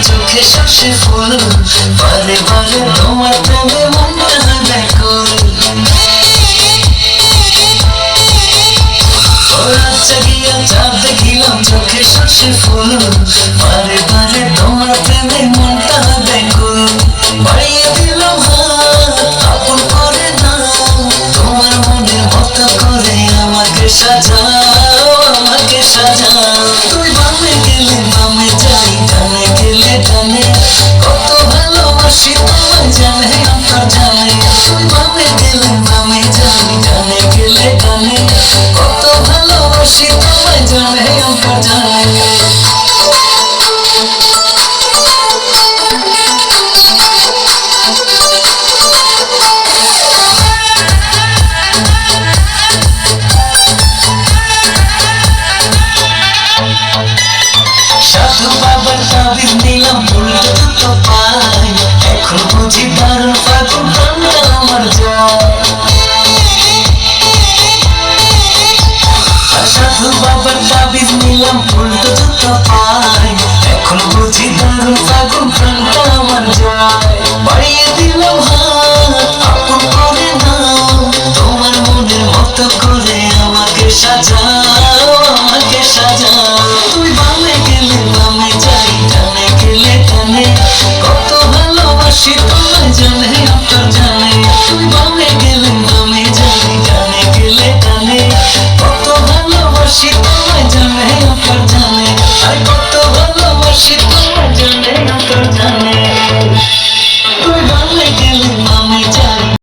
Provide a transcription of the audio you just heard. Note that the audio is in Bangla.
চোখে সর্ষে ফুল বারে বারে তোমার প্রেমে মনটা ব্যাকুল রাত জাগিয়া চাঁদ দেখিলাম চোখে সর্ষে ফুল বারে বারে তোমার প্রেমে মনটা ব্যাকুল বাড়িয়ে দিলাম হাত আপন করে না তোমার মনের মতো করে আমাকে সাজাও আমাকে সাজাও তুই বামে গেলে বামে যাই ডানে গেলে ডানে কত ভালোবাসি তোমায় জানে আমার জানে তুই বামে গেলে বামে যাই ডানে গেলে ডানে কত ভালোবাসি তোমায় জানে আমার জানে সাধু বাবার তাবিজ নিলাম উল্টো দুটো পাই এখন বুঝি দারুণ ফাগুন প্রাণটা আমার যায় সাধু বাবার তাবিজ নিলাম উল্টো দুটো পাই এখন বুঝি দারুণ ফাগুন প্রাণটা আমার যায় বাড়িয়ে দিলাম হাত আপন করে নাও তোমার মনের মতো করে আমাকে সাজা